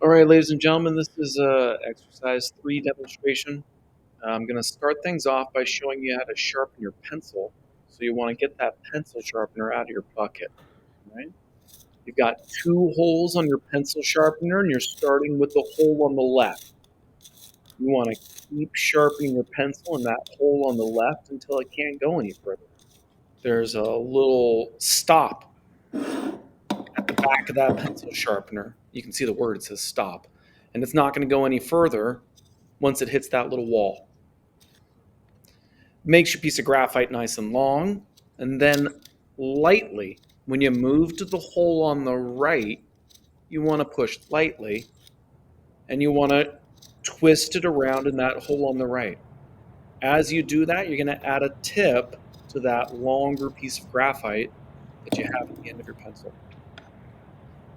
All right, ladies and gentlemen, this is exercise 3 demonstration. I'm going to start things off by showing you how to sharpen your pencil. So you want to get that pencil sharpener out of your bucket, right? You've got 2 holes on your pencil sharpener, and you're starting with the hole on the left. You want to keep sharpening your pencil in that hole on the left until it can't go any further. There's a little stop at the back of that pencil sharpener. You can see the word, it says stop. And it's not going to go any further once it hits that little wall. Makes your piece of graphite nice and long, and then lightly, when you move to the hole on the right, you want to push lightly, and you want to twist it around in that hole on the right. As you do that, you're going to add a tip to that longer piece of graphite that you have at the end of your pencil.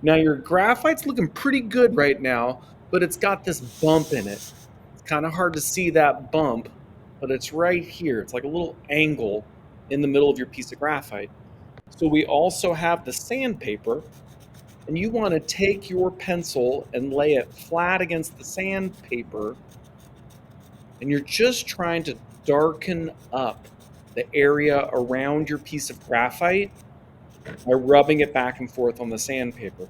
Now your graphite's looking pretty good right now, but it's got this bump in it. It's kind of hard to see that bump, but it's right here. It's like a little angle in the middle of your piece of graphite. So we also have the sandpaper, and you want to take your pencil and lay it flat against the sandpaper, and you're just trying to darken up the area around your piece of graphite by rubbing it back and forth on the sandpaper.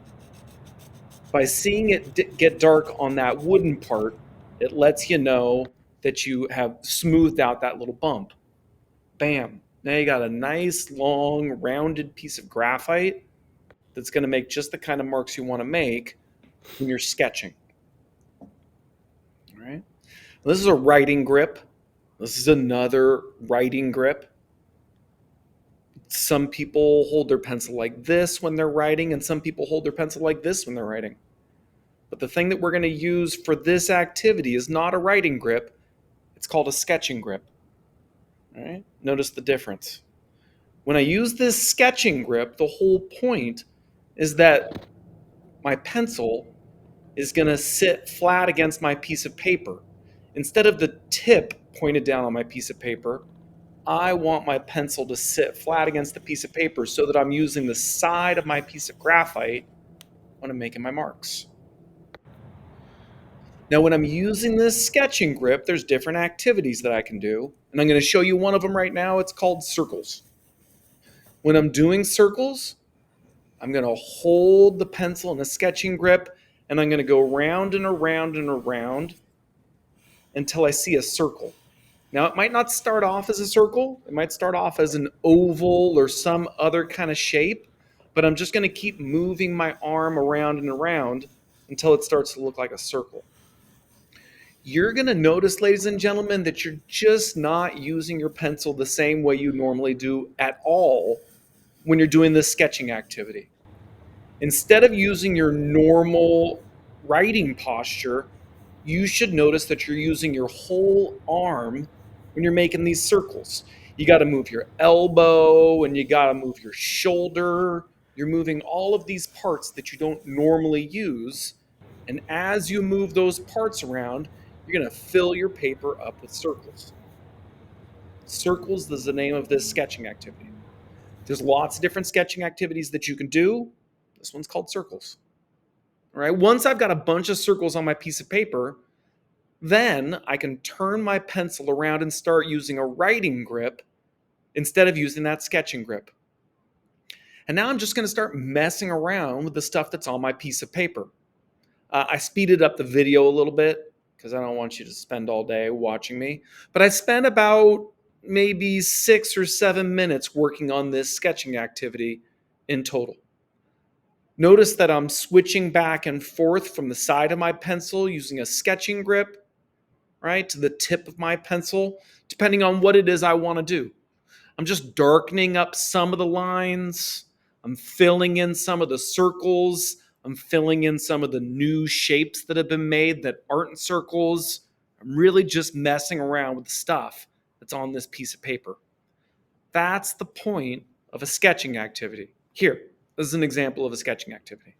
By seeing it get dark on that wooden part, it lets you know that you have smoothed out that little bump. Bam. Now you got a nice, long, rounded piece of graphite that's going to make just the kind of marks you want to make when you're sketching. All right. This is a writing grip. This is another writing grip. Some people hold their pencil like this when they're writing, and some people hold their pencil like this when they're writing. But the thing that we're going to use for this activity is not a writing grip. It's called a sketching grip. All right? Notice the difference. When I use this sketching grip, the whole point is that my pencil is going to sit flat against my piece of paper. Instead of the tip pointed down on my piece of paper, I want my pencil to sit flat against the piece of paper so that I'm using the side of my piece of graphite when I'm making my marks. Now, when I'm using this sketching grip, there's different activities that I can do, and I'm going to show you one of them right now. It's called circles. When I'm doing circles, I'm going to hold the pencil in a sketching grip, and I'm going to go round and around and around until I see a circle. Now, it might not start off as a circle. It might start off as an oval or some other kind of shape, but I'm just going to keep moving my arm around and around until it starts to look like a circle. You're going to notice, ladies and gentlemen, that you're just not using your pencil the same way you normally do at all when you're doing this sketching activity. Instead of using your normal writing posture, you should notice that you're using your whole arm when you're making these circles. You got to move your elbow and you got to move your shoulder. You're moving all of these parts that you don't normally use. And as you move those parts around, you're going to fill your paper up with circles. Circles is the name of this sketching activity. There's lots of different sketching activities that you can do. This one's called circles. All right. Once I've got a bunch of circles on my piece of paper, then I can turn my pencil around and start using a writing grip instead of using that sketching grip. And now I'm just going to start messing around with the stuff that's on my piece of paper. I speeded up the video a little bit because I don't want you to spend all day watching me. But I spent about maybe 6 or 7 minutes working on this sketching activity in total. Notice that I'm switching back and forth from the side of my pencil using a sketching grip, right, to the tip of my pencil, depending on what it is I want to do. I'm just darkening up some of the lines. I'm filling in some of the circles. I'm filling in some of the new shapes that have been made that aren't circles. I'm really just messing around with the stuff that's on this piece of paper. That's the point of a sketching activity. Here, this is an example of a sketching activity.